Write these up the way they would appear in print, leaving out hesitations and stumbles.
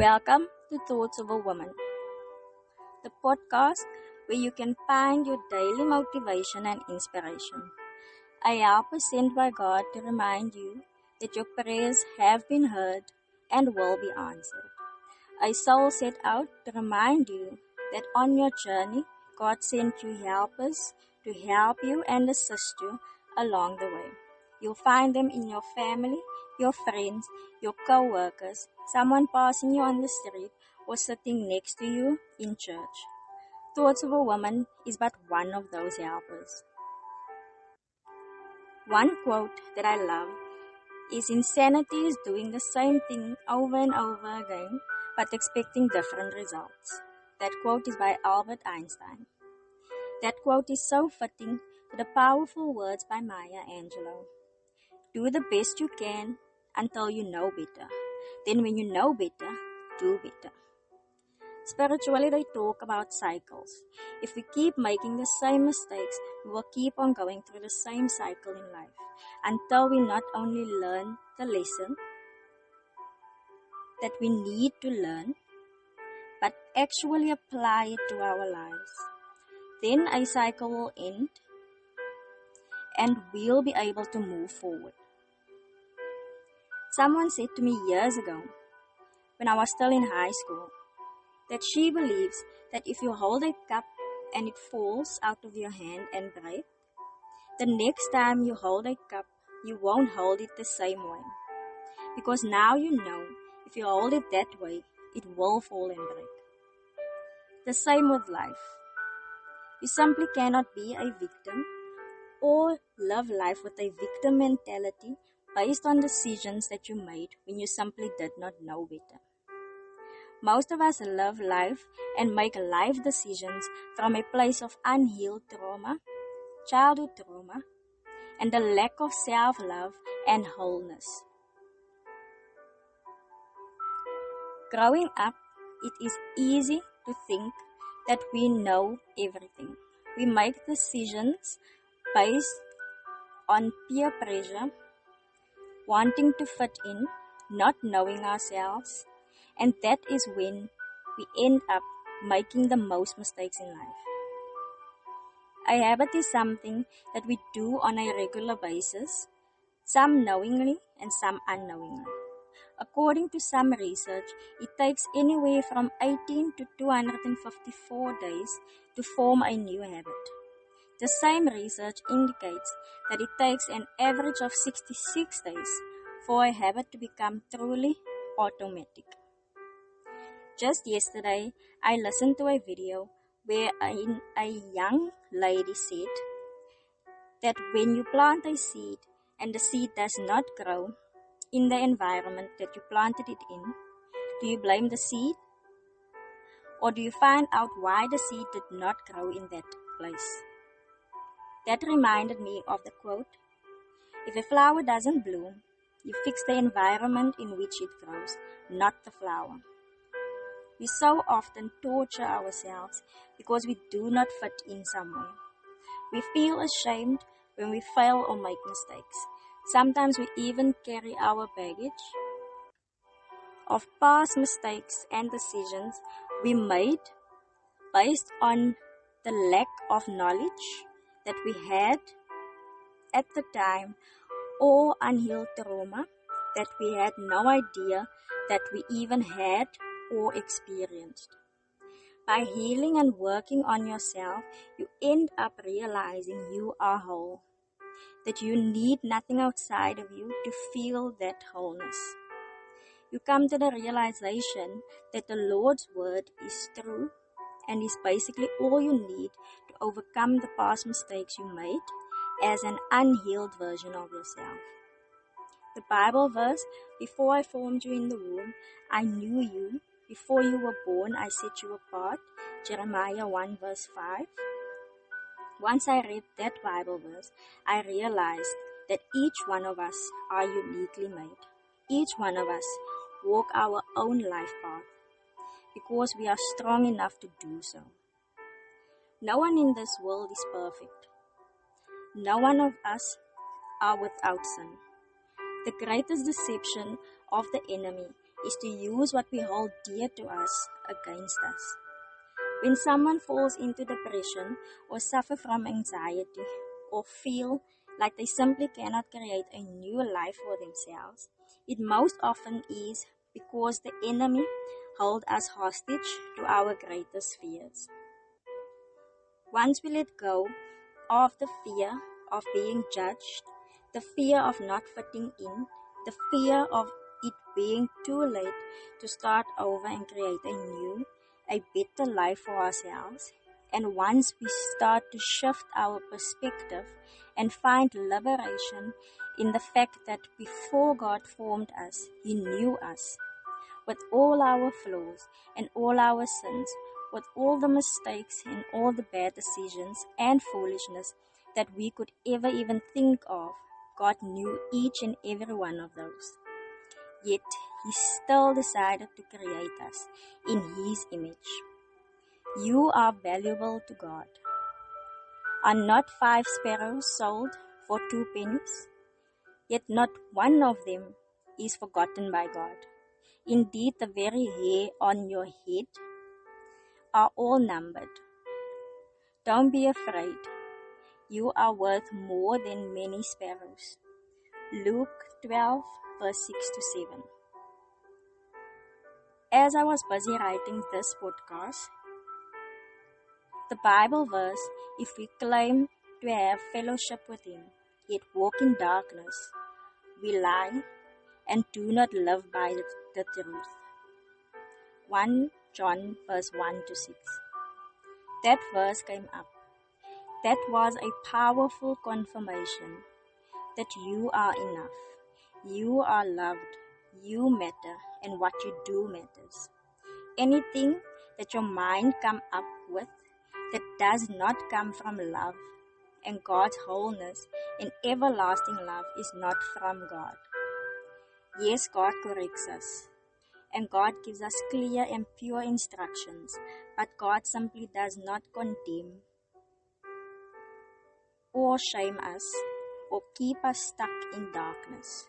Welcome to Thoughts of a Woman, the podcast where you can find your daily motivation and inspiration. I help us sent by God to remind you that your prayers have been heard and will be answered. I soul set out to remind you that on your journey, God sent you helpers to help you and assist you along the way. You'll find them in your family, your friends, your co-workers, someone passing you on the street, or sitting next to you in church. Thoughts of a Woman is but one of those helpers. One quote that I love is insanity is doing the same thing over and over again but expecting different results. That quote is by Albert Einstein. That quote is so fitting to the powerful words by Maya Angelou. Do the best you can until you know better. Then when you know better, do better. Spiritually, they talk about cycles. If we keep making the same mistakes, we will keep on going through the same cycle in life until we not only learn the lesson that we need to learn, but actually apply it to our lives. Then a cycle will end and we'll be able to move forward. Someone said to me years ago, when I was still in high school, that she believes that if you hold a cup and it falls out of your hand and breaks, the next time you hold a cup, you won't hold it the same way. Because now you know, if you hold it that way, it will fall and break. The same with life. You simply cannot be a victim or live life with a victim mentality based on decisions that you made when you simply did not know better. Most of us live life and make life decisions from a place of unhealed trauma, childhood trauma, and a lack of self-love and wholeness. Growing up, it is easy to think that we know everything. We make decisions based on peer pressure, wanting to fit in, not knowing ourselves, and that is when we end up making the most mistakes in life. A habit is something that we do on a regular basis, some knowingly and some unknowingly. According to some research, it takes anywhere from 18 to 254 days to form a new habit. The same research indicates that it takes an average of 66 days for a habit to become truly automatic. Just yesterday, I listened to a video where a young lady said that when you plant a seed and the seed does not grow in the environment that you planted it in, do you blame the seed? Or do you find out why the seed did not grow in that place? That reminded me of the quote, if a flower doesn't bloom, you fix the environment in which it grows, not the flower. We so often torture ourselves because we do not fit in somewhere. We feel ashamed when we fail or make mistakes. Sometimes we even carry our baggage of past mistakes and decisions we made based on the lack of knowledge that we had at the time or unhealed trauma that we had no idea that we even had or experienced. By healing and working on yourself, you end up realizing you are whole, that you need nothing outside of you to feel that wholeness. You come to the realization that the Lord's word is true and is basically all you need to overcome the past mistakes you made as an unhealed version of yourself. The Bible verse, before I formed you in the womb, I knew you. Before you were born, I set you apart. Jeremiah 1 verse 5. Once I read that Bible verse, I realized that each one of us are uniquely made. Each one of us walk our own life path because we are strong enough to do so. No one in this world is perfect. No one of us are without sin. The greatest deception of the enemy is to use what we hold dear to us against us. When someone falls into depression or suffer from anxiety or feel like they simply cannot create a new life for themselves, it most often is because the enemy held us hostage to our greatest fears. Once we let go of the fear of being judged, the fear of not fitting in, the fear of it being too late to start over and create a better life for ourselves, and once we start to shift our perspective and find liberation in the fact that before God formed us, He knew us, with all our flaws and all our sins, with all the mistakes and all the bad decisions and foolishness that we could ever even think of. God knew each and every one of those. Yet He still decided to create us in His image. You are valuable to God. Are not 5 sparrows sold for 2 pennies? Yet not one of them is forgotten by God. Indeed, the very hair on your head are all numbered. Don't be afraid. You are worth more than many sparrows. Luke 12, verse 6 to 7. As I was busy writing this podcast, the Bible verse, if we claim to have fellowship with Him, yet walk in darkness, we lie and do not live by the truth. 1 John verse 1 to 6. That verse came up. That was a powerful confirmation that you are enough. You are loved. You matter, and what you do matters. Anything that your mind come up with that does not come from love and God's wholeness and everlasting love is not from God. Yes, God corrects us, and God gives us clear and pure instructions, but God simply does not condemn or shame us or keep us stuck in darkness.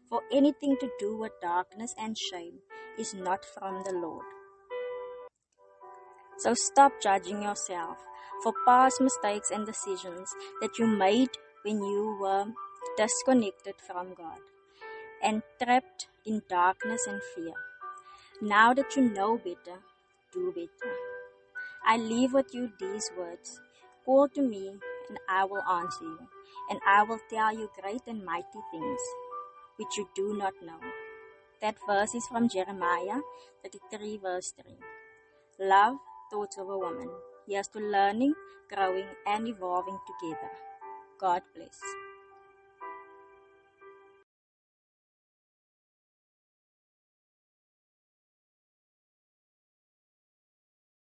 For anything to do with darkness and shame is not from the Lord. So stop judging yourself for past mistakes and decisions that you made when you were disconnected from God and trapped in darkness and fear. Now that you know better, do better. I leave with you these words. Call to me and I will answer you, and I will tell you great and mighty things which you do not know. That verse is from Jeremiah 33 verse 3. Love thoughts of a woman. Here's to learning, growing, and evolving together. God bless.